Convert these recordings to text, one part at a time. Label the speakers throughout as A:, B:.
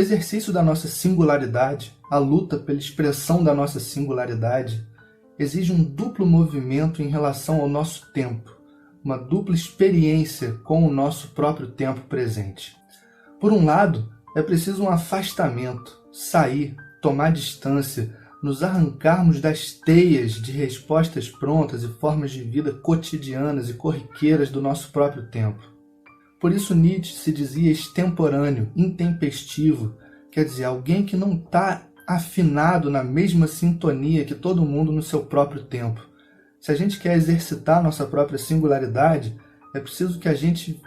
A: exercício da nossa singularidade, a luta pela expressão da nossa singularidade, exige um duplo movimento em relação ao nosso tempo, uma dupla experiência com o nosso próprio tempo presente. Por um lado, é preciso um afastamento, sair, tomar distância, nos arrancarmos das teias de respostas prontas e formas de vida cotidianas e corriqueiras do nosso próprio tempo. Por isso Nietzsche se dizia extemporâneo, intempestivo, quer dizer, alguém que não está afinado na mesma sintonia que todo mundo no seu próprio tempo. Se a gente quer exercitar nossa própria singularidade, é preciso que a gente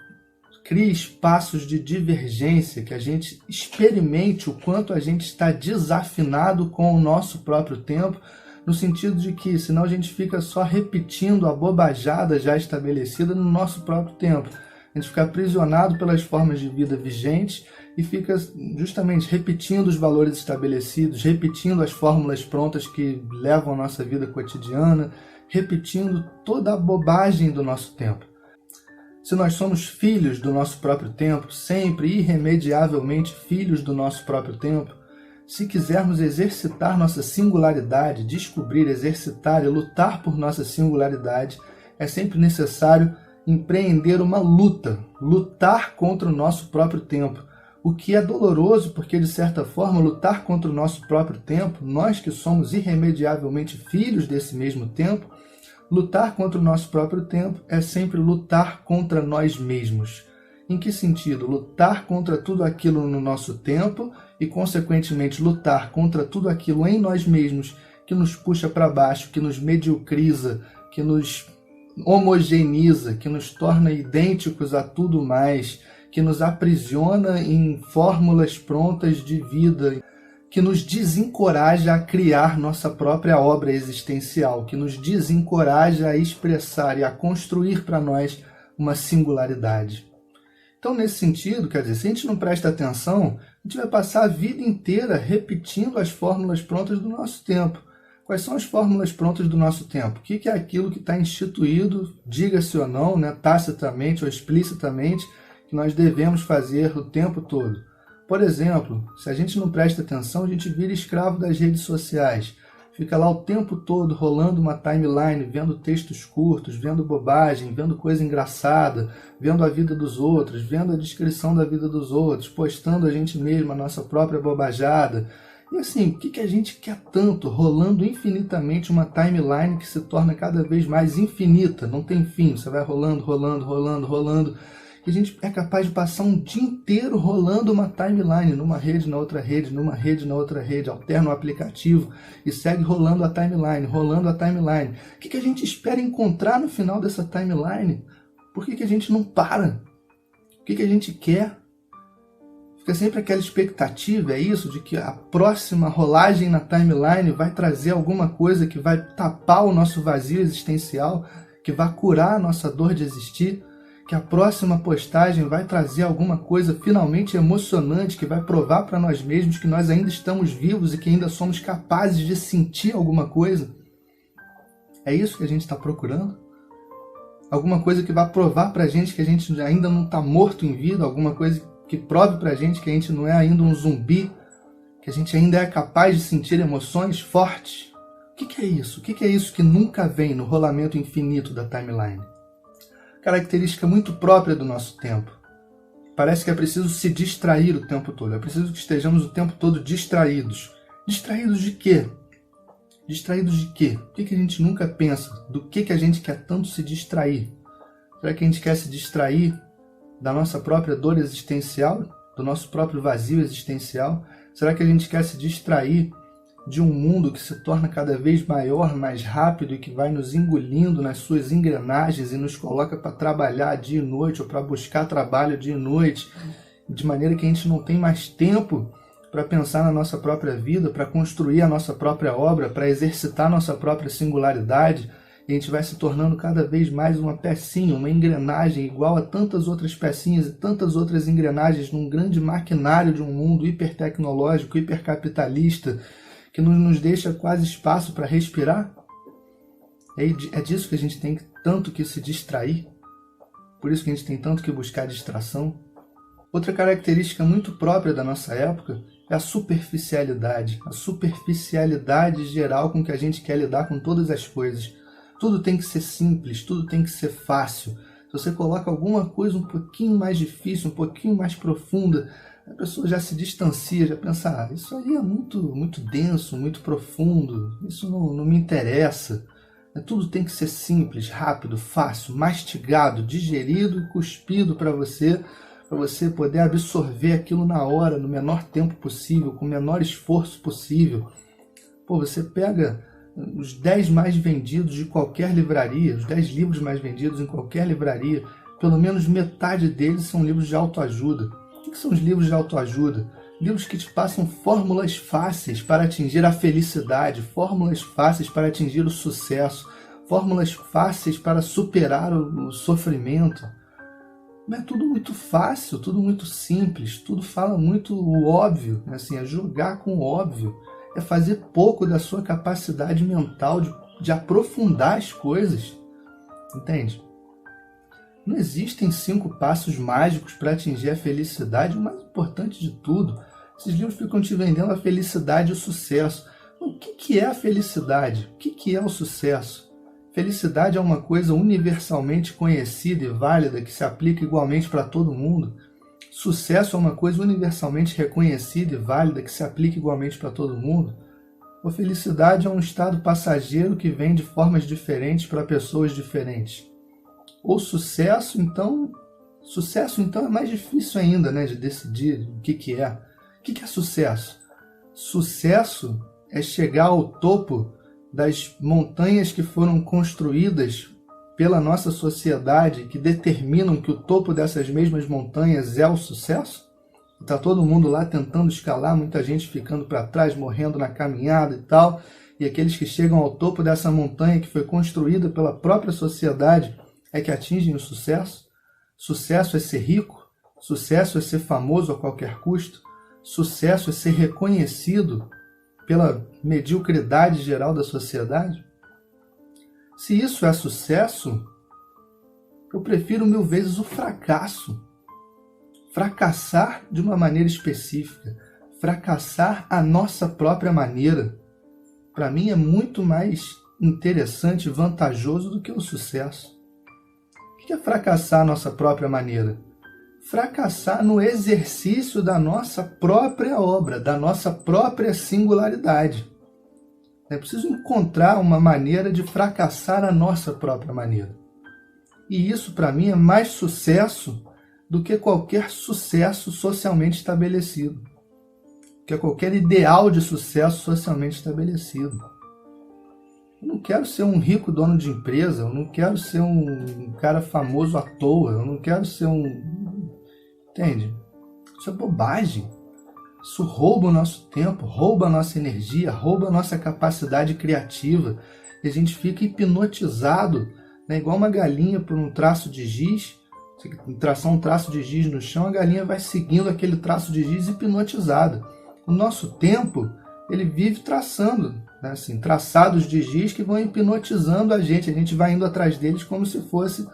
A: crie espaços de divergência, que a gente experimente o quanto a gente está desafinado com o nosso próprio tempo, no sentido de que senão a gente fica só repetindo a bobajada já estabelecida no nosso próprio tempo. A gente fica aprisionado pelas formas de vida vigentes e fica justamente repetindo os valores estabelecidos, repetindo as fórmulas prontas que levam a nossa vida cotidiana, repetindo toda a bobagem do nosso tempo. Se nós somos filhos do nosso próprio tempo, sempre irremediavelmente filhos do nosso próprio tempo, se quisermos exercitar nossa singularidade, descobrir, exercitar e lutar por nossa singularidade, é sempre necessário empreender uma luta, lutar contra o nosso próprio tempo. O que é doloroso porque, de certa forma, lutar contra o nosso próprio tempo, nós que somos irremediavelmente filhos desse mesmo tempo, lutar contra o nosso próprio tempo é sempre lutar contra nós mesmos. Em que sentido? Lutar contra tudo aquilo no nosso tempo e, consequentemente, lutar contra tudo aquilo em nós mesmos que nos puxa para baixo, que nos mediocriza, que nos homogeneiza, que nos torna idênticos a tudo mais, que nos aprisiona em fórmulas prontas de vida, que nos desencoraja a criar nossa própria obra existencial, que nos desencoraja a expressar e a construir para nós uma singularidade. Então, nesse sentido, quer dizer, se a gente não presta atenção, a gente vai passar a vida inteira repetindo as fórmulas prontas do nosso tempo. Quais são as fórmulas prontas do nosso tempo? O que é aquilo que está instituído, diga-se ou não, né, tacitamente ou explicitamente, que nós devemos fazer o tempo todo? Por exemplo, se a gente não presta atenção, a gente vira escravo das redes sociais. Fica lá o tempo todo rolando uma timeline, vendo textos curtos, vendo bobagem, vendo coisa engraçada, vendo a vida dos outros, vendo a descrição da vida dos outros, postando a gente mesmo, a nossa própria bobajada. E assim, o que a gente quer tanto? Rolando infinitamente uma timeline que se torna cada vez mais infinita, não tem fim, você vai rolando, rolando, rolando, rolando. E a gente é capaz de passar um dia inteiro rolando uma timeline, numa rede, na outra rede, numa rede, na outra rede, alterna o aplicativo e segue rolando a timeline, rolando a timeline. O que a gente espera encontrar no final dessa timeline? Por que a gente não para? O que a gente quer? Fica sempre aquela expectativa, é isso, de que a próxima rolagem na timeline vai trazer alguma coisa que vai tapar o nosso vazio existencial, que vai curar a nossa dor de existir, que a próxima postagem vai trazer alguma coisa finalmente emocionante, que vai provar para nós mesmos que nós ainda estamos vivos e que ainda somos capazes de sentir alguma coisa. É isso que a gente está procurando? Alguma coisa que vai provar para a gente que a gente ainda não está morto em vida, alguma coisa que prove para a gente que a gente não é ainda um zumbi, que a gente ainda é capaz de sentir emoções fortes. O que é isso? O que é isso que nunca vem no rolamento infinito da timeline? Característica muito própria do nosso tempo. Parece que é preciso se distrair o tempo todo. É preciso que estejamos o tempo todo distraídos. Distraídos de quê? Distraídos de quê? O que a gente nunca pensa? Do que a gente quer tanto se distrair? Será que a gente quer se distrair da nossa própria dor existencial? Do nosso próprio vazio existencial? Será que a gente quer se distrair de um mundo que se torna cada vez maior, mais rápido e que vai nos engolindo nas suas engrenagens e nos coloca para trabalhar dia e noite ou para buscar trabalho dia e noite, de maneira que a gente não tem mais tempo para pensar na nossa própria vida, para construir a nossa própria obra, para exercitar a nossa própria singularidade, e a gente vai se tornando cada vez mais uma pecinha, uma engrenagem igual a tantas outras pecinhas e tantas outras engrenagens num grande maquinário de um mundo hipertecnológico, hipercapitalista, que não nos deixa quase espaço para respirar. É disso que a gente tem tanto que se distrair. Por isso que a gente tem tanto que buscar distração. Outra característica muito própria da nossa época é a superficialidade geral com que a gente quer lidar com todas as coisas. Tudo tem que ser simples, tudo tem que ser fácil. Se você coloca alguma coisa um pouquinho mais difícil, um pouquinho mais profunda, a pessoa já se distancia, já pensa, isso aí é muito denso, muito profundo, isso não me interessa. Tudo tem que ser simples, rápido, fácil, mastigado, digerido e cuspido para você poder absorver aquilo na hora, no menor tempo possível, com o menor esforço possível. Você pega os 10 mais vendidos de qualquer livraria, os 10 livros mais vendidos em qualquer livraria, pelo menos metade deles são livros de autoajuda. O que são os livros de autoajuda? Livros que te passam fórmulas fáceis para atingir a felicidade, fórmulas fáceis para atingir o sucesso, fórmulas fáceis para superar o sofrimento. Mas é tudo muito fácil, tudo muito simples, tudo fala muito o óbvio, assim, é jogar com o óbvio, é fazer pouco da sua capacidade mental de aprofundar as coisas, entende? Não existem 5 passos mágicos para atingir a felicidade, o mais importante de tudo. Esses livros ficam te vendendo a felicidade e o sucesso. O que é a felicidade? O que é o sucesso? Felicidade é uma coisa universalmente conhecida e válida que se aplica igualmente para todo mundo. Sucesso é uma coisa universalmente reconhecida e válida que se aplica igualmente para todo mundo. A felicidade é um estado passageiro que vem de formas diferentes para pessoas diferentes. Ou sucesso, então é mais difícil ainda, né, de decidir o que é. O que é sucesso? Sucesso é chegar ao topo das montanhas que foram construídas pela nossa sociedade, que determinam que o topo dessas mesmas montanhas é o sucesso. Está todo mundo lá tentando escalar, muita gente ficando para trás, morrendo na caminhada e tal. E aqueles que chegam ao topo dessa montanha que foi construída pela própria sociedade é que atingem o sucesso. Sucesso é ser rico, sucesso é ser famoso a qualquer custo, sucesso é ser reconhecido pela mediocridade geral da sociedade. Se isso é sucesso, eu prefiro 1000 vezes o fracasso. Fracassar de uma maneira específica, fracassar à nossa própria maneira, para mim é muito mais interessante e vantajoso do que o sucesso. O que é fracassar à nossa própria maneira? Fracassar no exercício da nossa própria obra, da nossa própria singularidade. É preciso encontrar uma maneira de fracassar a nossa própria maneira. E isso, para mim, é mais sucesso do que qualquer sucesso socialmente estabelecido, que é qualquer ideal de sucesso socialmente estabelecido. Eu não quero ser um rico dono de empresa, eu não quero ser um cara famoso à toa, eu não quero ser Entende? Isso é bobagem. Isso rouba o nosso tempo, rouba a nossa energia, rouba a nossa capacidade criativa. E a gente fica hipnotizado, né? Igual uma galinha por um traço de giz. Você traçar um traço de giz no chão, a galinha vai seguindo aquele traço de giz hipnotizada. O nosso tempo, ele vive traçando, né? Assim, traçados de giz que vão hipnotizando a gente vai indo atrás deles como se fosse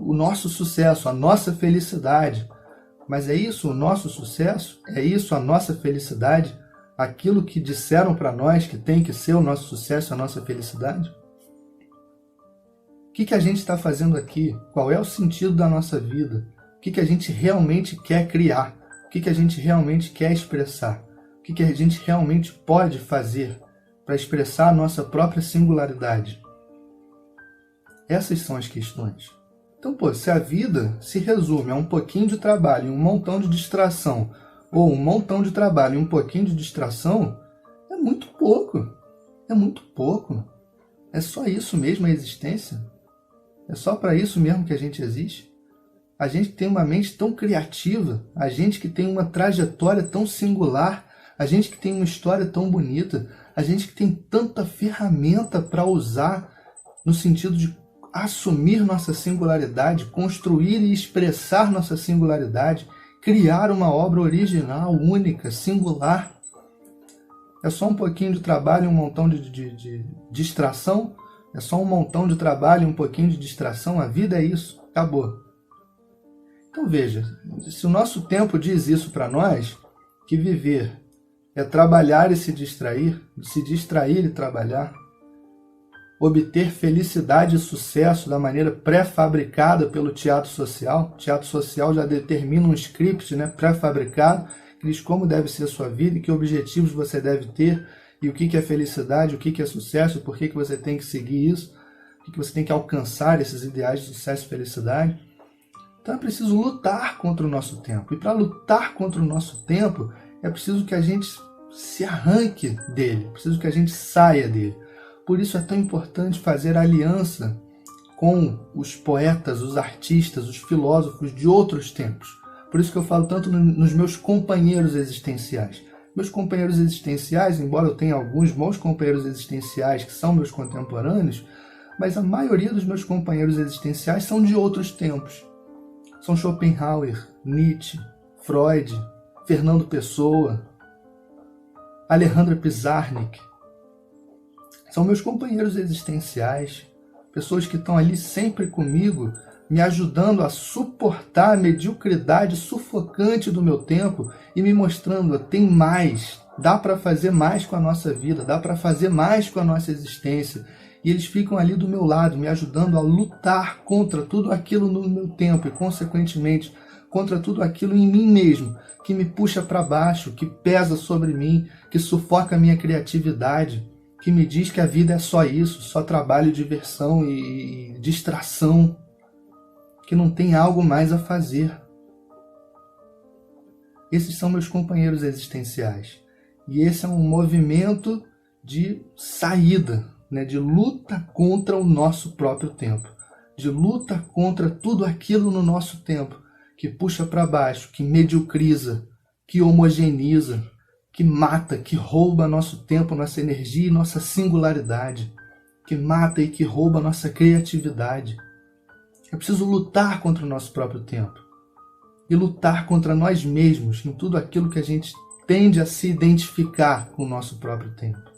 A: o nosso sucesso, a nossa felicidade. Mas é isso o nosso sucesso? É isso a nossa felicidade? Aquilo que disseram para nós que tem que ser o nosso sucesso, a nossa felicidade? O que a gente está fazendo aqui? Qual é o sentido da nossa vida? O que a gente realmente quer criar? O que a gente realmente quer expressar? O que a gente realmente pode fazer para expressar a nossa própria singularidade? Essas são as questões. Então, se a vida se resume a um pouquinho de trabalho e um montão de distração, ou um montão de trabalho e um pouquinho de distração, é muito pouco. É muito pouco. É só isso mesmo a existência? É só para isso mesmo que a gente existe? A gente tem uma mente tão criativa, a gente que tem uma trajetória tão singular, a gente que tem uma história tão bonita, a gente que tem tanta ferramenta para usar no sentido de assumir nossa singularidade, construir e expressar nossa singularidade, criar uma obra original, única, singular. É só um pouquinho de trabalho e um montão de distração? É só um montão de trabalho e um pouquinho de distração? A vida é isso, acabou. Então veja, se o nosso tempo diz isso para nós, que viver é trabalhar e se distrair e trabalhar, obter felicidade e sucesso da maneira pré-fabricada pelo teatro social. O teatro social já determina um script, né, pré-fabricado, que diz como deve ser a sua vida e que objetivos você deve ter, e o que é felicidade, o que é sucesso, por que você tem que seguir isso, o que você tem que alcançar esses ideais de sucesso e felicidade. Então é preciso lutar contra o nosso tempo. E para lutar contra o nosso tempo, é preciso que a gente se arranque dele, é preciso que a gente saia dele. Por isso é tão importante fazer aliança com os poetas, os artistas, os filósofos de outros tempos. Por isso que eu falo tanto nos meus companheiros existenciais. Meus companheiros existenciais, embora eu tenha alguns bons companheiros existenciais que são meus contemporâneos, mas a maioria dos meus companheiros existenciais são de outros tempos. São Schopenhauer, Nietzsche, Freud, Fernando Pessoa, Alejandro Pizarnik. São meus companheiros existenciais, pessoas que estão ali sempre comigo, me ajudando a suportar a mediocridade sufocante do meu tempo e me mostrando, tem mais, dá para fazer mais com a nossa vida, dá para fazer mais com a nossa existência. E eles ficam ali do meu lado, me ajudando a lutar contra tudo aquilo no meu tempo e, consequentemente, contra tudo aquilo em mim mesmo, que me puxa para baixo, que pesa sobre mim, que sufoca a minha criatividade, que me diz que a vida é só isso, só trabalho, diversão e distração, que não tem algo mais a fazer. Esses são meus companheiros existenciais. E esse é um movimento de saída, né, de luta contra o nosso próprio tempo, de luta contra tudo aquilo no nosso tempo que puxa para baixo, que mediocriza, que homogeneiza, que mata, que rouba nosso tempo, nossa energia e nossa singularidade, que mata e que rouba nossa criatividade. É preciso lutar contra o nosso próprio tempo e lutar contra nós mesmos em tudo aquilo que a gente tende a se identificar com o nosso próprio tempo.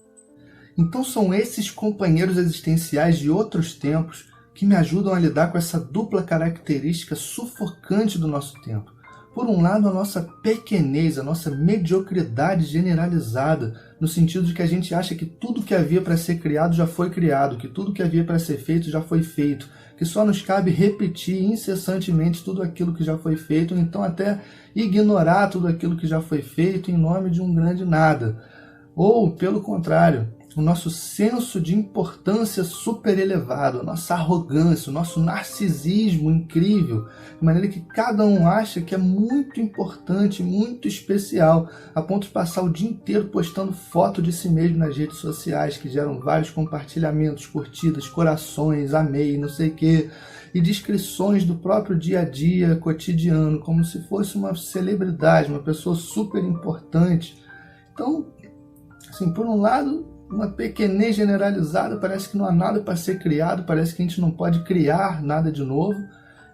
A: Então são esses companheiros existenciais de outros tempos que me ajudam a lidar com essa dupla característica sufocante do nosso tempo. Por um lado, a nossa pequenez, a nossa mediocridade generalizada, no sentido de que a gente acha que tudo que havia para ser criado já foi criado, que tudo que havia para ser feito já foi feito, que só nos cabe repetir incessantemente tudo aquilo que já foi feito, ou então até ignorar tudo aquilo que já foi feito em nome de um grande nada. Ou, pelo contrário, o nosso senso de importância super elevado, a nossa arrogância, o nosso narcisismo incrível, de maneira que cada um acha que é muito importante, muito especial, a ponto de passar o dia inteiro postando foto de si mesmo nas redes sociais, que geram vários compartilhamentos, curtidas, corações, amei, não sei o quê, e descrições do próprio dia a dia, cotidiano, como se fosse uma celebridade, uma pessoa super importante. Então, assim, por um lado, uma pequenez generalizada, parece que não há nada para ser criado, parece que a gente não pode criar nada de novo.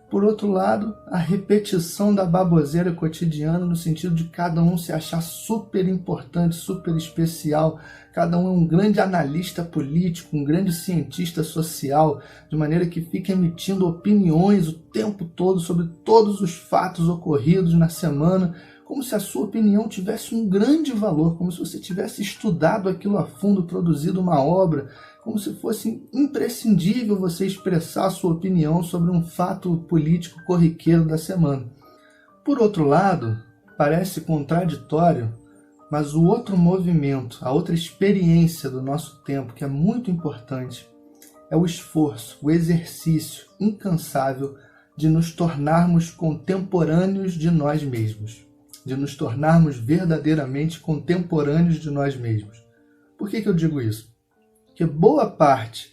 A: Por outro lado, a repetição da baboseira cotidiana, no sentido de cada um se achar super importante, super especial, cada um é um grande analista político, um grande cientista social, de maneira que fica emitindo opiniões o tempo todo sobre todos os fatos ocorridos na semana, como se a sua opinião tivesse um grande valor, como se você tivesse estudado aquilo a fundo, produzido uma obra, como se fosse imprescindível você expressar a sua opinião sobre um fato político corriqueiro da semana. Por outro lado, parece contraditório, mas o outro movimento, a outra experiência do nosso tempo, que é muito importante, é o esforço, o exercício incansável de nos tornarmos contemporâneos de nós mesmos, de nos tornarmos verdadeiramente contemporâneos de nós mesmos. Por que eu digo isso? Porque boa parte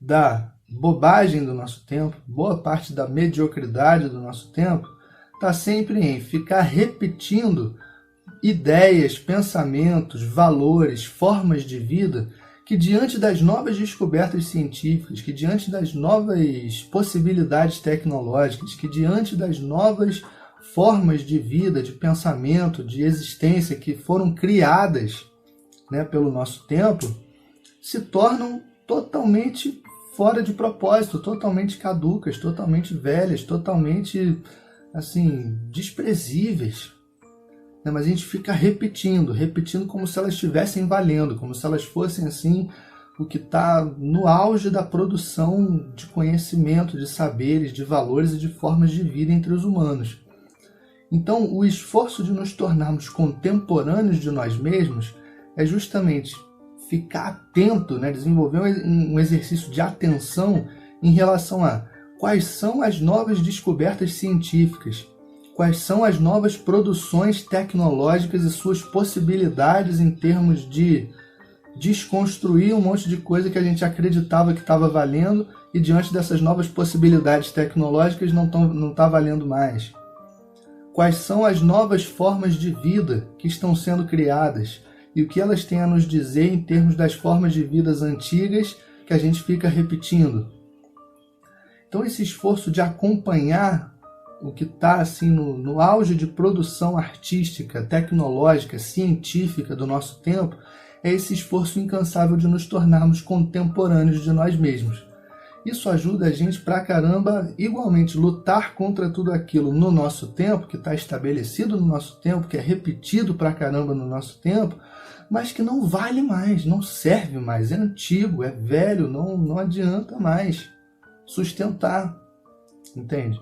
A: da bobagem do nosso tempo, boa parte da mediocridade do nosso tempo, está sempre em ficar repetindo ideias, pensamentos, valores, formas de vida que, diante das novas descobertas científicas, que diante das novas possibilidades tecnológicas, que diante das novas formas de vida, de pensamento, de existência que foram criadas, né, pelo nosso tempo, se tornam totalmente fora de propósito, totalmente caducas, totalmente velhas, totalmente assim, desprezíveis, né? Mas a gente fica repetindo como se elas estivessem valendo, como se elas fossem assim o que está no auge da produção de conhecimento, de saberes, de valores e de formas de vida entre os humanos. Então, o esforço de nos tornarmos contemporâneos de nós mesmos é justamente ficar atento, né? Desenvolver um exercício de atenção em relação a quais são as novas descobertas científicas, quais são as novas produções tecnológicas e suas possibilidades em termos de desconstruir um monte de coisa que a gente acreditava que estava valendo e diante dessas novas possibilidades tecnológicas não está valendo mais. Quais são as novas formas de vida que estão sendo criadas e o que elas têm a nos dizer em termos das formas de vidas antigas que a gente fica repetindo. Então esse esforço de acompanhar o que está assim, no auge de produção artística, tecnológica, científica do nosso tempo, é esse esforço incansável de nos tornarmos contemporâneos de nós mesmos. Isso ajuda a gente pra caramba, igualmente, lutar contra tudo aquilo no nosso tempo, que está estabelecido no nosso tempo, que é repetido pra caramba no nosso tempo, mas que não vale mais, não serve mais, é antigo, é velho, não adianta mais sustentar, entende?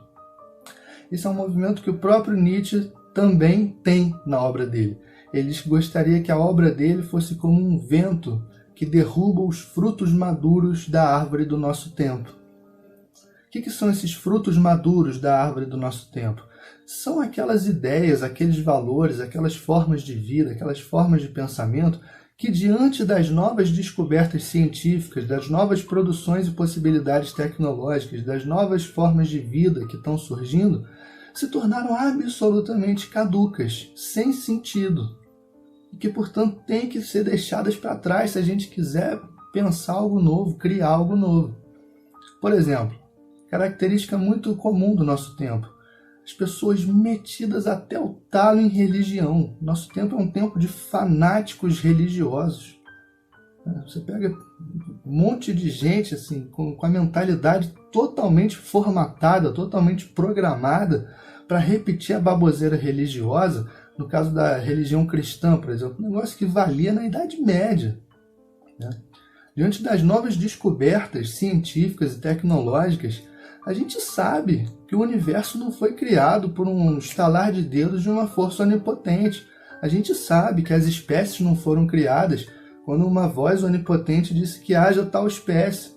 A: Esse é um movimento que o próprio Nietzsche também tem na obra dele. Ele gostaria que a obra dele fosse como um vento que derruba os frutos maduros da árvore do nosso tempo. O que são esses frutos maduros da árvore do nosso tempo? São aquelas ideias, aqueles valores, aquelas formas de vida, aquelas formas de pensamento que, diante das novas descobertas científicas, das novas produções e possibilidades tecnológicas, das novas formas de vida que estão surgindo, se tornaram absolutamente caducas, sem sentido. E que, portanto, têm que ser deixadas para trás se a gente quiser pensar algo novo, criar algo novo. Por exemplo, característica muito comum do nosso tempo, as pessoas metidas até o talo em religião. Nosso tempo é um tempo de fanáticos religiosos. Você pega um monte de gente assim, com a mentalidade totalmente formatada, totalmente programada para repetir a baboseira religiosa. No caso da religião cristã, por exemplo, um negócio que valia na Idade Média, né? Diante das novas descobertas científicas e tecnológicas, a gente sabe que o universo não foi criado por um estalar de dedos de uma força onipotente. A gente sabe que as espécies não foram criadas quando uma voz onipotente disse que haja tal espécie.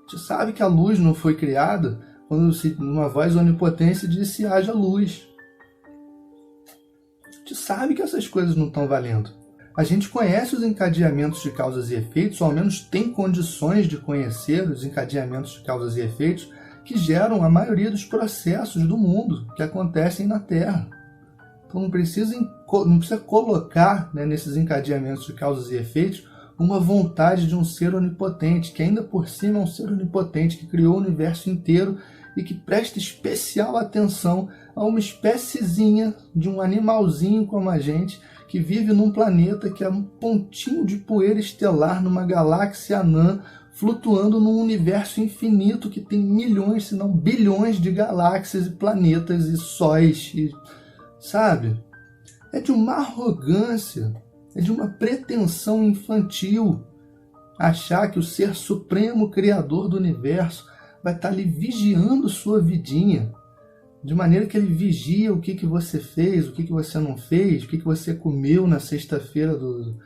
A: A gente sabe que a luz não foi criada quando uma voz onipotente disse haja luz. A gente sabe que essas coisas não estão valendo. A gente conhece os encadeamentos de causas e efeitos, ou ao menos tem condições de conhecer os encadeamentos de causas e efeitos que geram a maioria dos processos do mundo que acontecem na Terra. Então não precisa colocar, né, nesses encadeamentos de causas e efeitos uma vontade de um ser onipotente, que ainda por cima é um ser onipotente que criou o universo inteiro e que presta especial atenção a uma espéciezinha de um animalzinho como a gente, que vive num planeta que é um pontinho de poeira estelar numa galáxia anã, flutuando num universo infinito que tem milhões, se não bilhões de galáxias e planetas e sóis, sabe? É de uma arrogância, é de uma pretensão infantil achar que o ser supremo criador do universo vai estar ali vigiando sua vidinha, de maneira que ele vigia o que você fez, o que você não fez, o que você comeu na sexta-feira do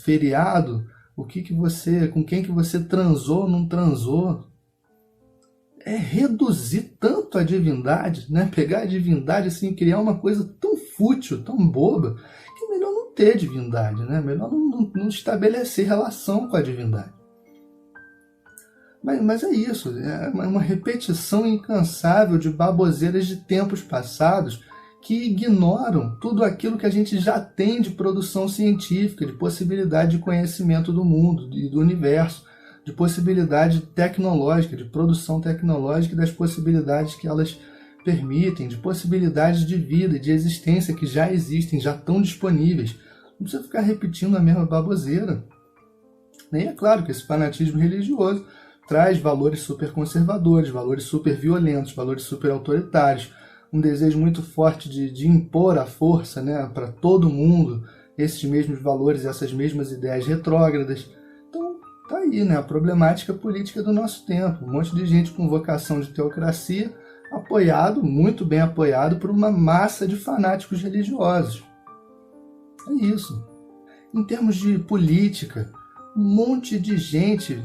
A: feriado, com quem que você transou ou não transou. É reduzir tanto a divindade, né? Pegar a divindade assim, criar uma coisa tão fútil, tão boba, que é melhor não ter divindade, né? Melhor não estabelecer relação com a divindade. Mas é isso, é uma repetição incansável de baboseiras de tempos passados que ignoram tudo aquilo que a gente já tem de produção científica, de possibilidade de conhecimento do mundo e do universo, de possibilidade tecnológica, de produção tecnológica e das possibilidades que elas permitem, de possibilidades de vida e de existência que já existem, já estão disponíveis. Não precisa ficar repetindo a mesma baboseira. Nem é claro que esse fanatismo religioso traz valores super conservadores, valores super violentos, valores super autoritários, um desejo muito forte de impor à força, né, para todo mundo esses mesmos valores, essas mesmas ideias retrógradas. Então, tá aí, né, a problemática política do nosso tempo. Um monte de gente com vocação de teocracia, apoiado, muito bem apoiado, por uma massa de fanáticos religiosos. É isso. Em termos de política, um monte de gente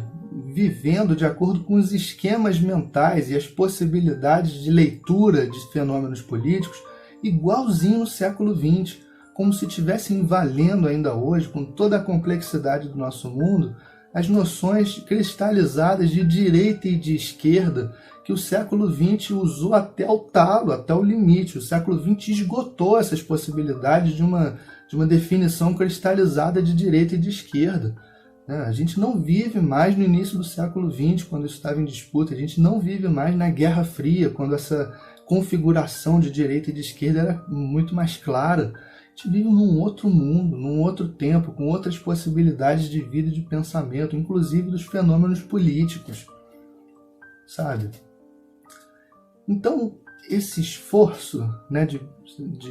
A: vivendo de acordo com os esquemas mentais e as possibilidades de leitura de fenômenos políticos igualzinho no século XX, como se estivessem valendo ainda hoje, com toda a complexidade do nosso mundo, as noções cristalizadas de direita e de esquerda que o século XX usou até o talo, até o limite. O século XX esgotou essas possibilidades de uma definição cristalizada de direita e de esquerda. A gente não vive mais no início do século XX, quando isso estava em disputa. A gente não vive mais na Guerra Fria, quando essa configuração de direita e de esquerda era muito mais clara. A gente vive num outro mundo, num outro tempo, com outras possibilidades de vida e de pensamento, inclusive dos fenômenos políticos, sabe? Então, esse esforço, né, de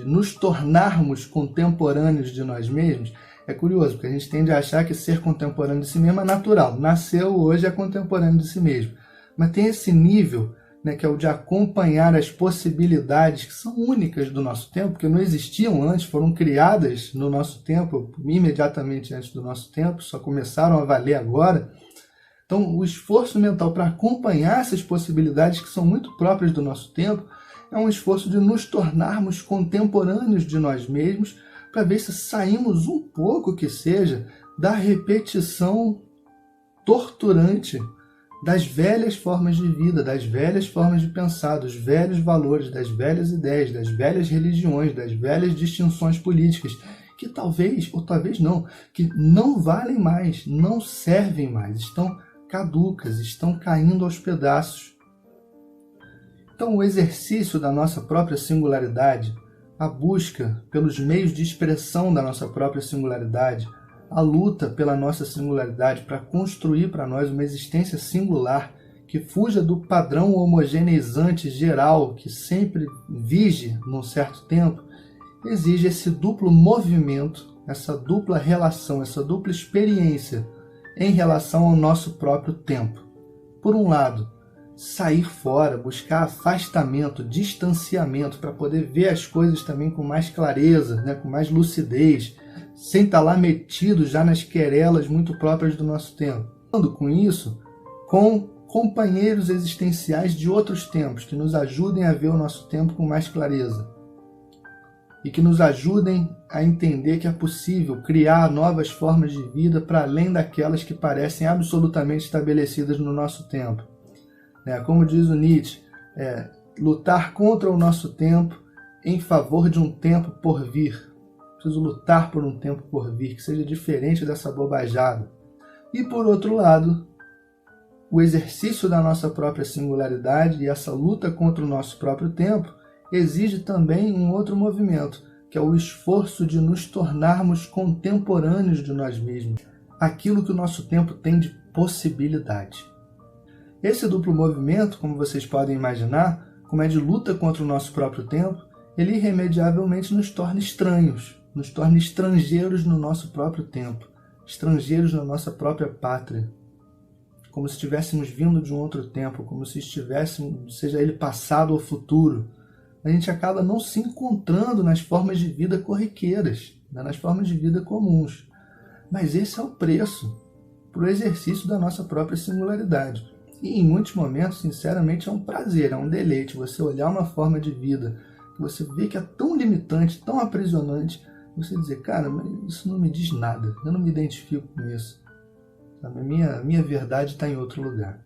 A: nos tornarmos contemporâneos de nós mesmos, é curioso, porque a gente tende a achar que ser contemporâneo de si mesmo é natural. Nasceu, hoje é contemporâneo de si mesmo. Mas tem esse nível, né, que é o de acompanhar as possibilidades que são únicas do nosso tempo, que não existiam antes, foram criadas no nosso tempo, imediatamente antes do nosso tempo, só começaram a valer agora. Então, o esforço mental para acompanhar essas possibilidades que são muito próprias do nosso tempo é um esforço de nos tornarmos contemporâneos de nós mesmos, para ver se saímos um pouco, que seja, da repetição torturante das velhas formas de vida, das velhas formas de pensar, dos velhos valores, das velhas ideias, das velhas religiões, das velhas distinções políticas, que talvez, ou talvez não, que não valem mais, não servem mais, estão caducas, estão caindo aos pedaços. Então, o exercício da nossa própria singularidade, a busca pelos meios de expressão da nossa própria singularidade, a luta pela nossa singularidade para construir para nós uma existência singular que fuja do padrão homogeneizante geral que sempre vige num certo tempo, exige esse duplo movimento, essa dupla relação, essa dupla experiência em relação ao nosso próprio tempo. Por um lado, sair fora, buscar afastamento, distanciamento, para poder ver as coisas também com mais clareza, né, com mais lucidez, sem estar lá metido já nas querelas muito próprias do nosso tempo. Com isso, com companheiros existenciais de outros tempos, que nos ajudem a ver o nosso tempo com mais clareza. E que nos ajudem a entender que é possível criar novas formas de vida para além daquelas que parecem absolutamente estabelecidas no nosso tempo. Como diz o Nietzsche, lutar contra o nosso tempo em favor de um tempo por vir. Preciso lutar por um tempo por vir, que seja diferente dessa bobajada. E por outro lado, o exercício da nossa própria singularidade e essa luta contra o nosso próprio tempo exige também um outro movimento, que é o esforço de nos tornarmos contemporâneos de nós mesmos, aquilo que o nosso tempo tem de possibilidade. Esse duplo movimento, como vocês podem imaginar, como é de luta contra o nosso próprio tempo, ele irremediavelmente nos torna estranhos, nos torna estrangeiros no nosso próprio tempo, estrangeiros na nossa própria pátria, como se estivéssemos vindo de um outro tempo, como se estivéssemos, seja ele passado ou futuro. A gente acaba não se encontrando nas formas de vida corriqueiras, né, nas formas de vida comuns. Mas esse é o preço para o exercício da nossa própria singularidade. E em muitos momentos, sinceramente, é um prazer, é um deleite você olhar uma forma de vida que você vê que é tão limitante, tão aprisionante, você dizer, cara, mas isso não me diz nada, eu não me identifico com isso. A minha verdade está em outro lugar.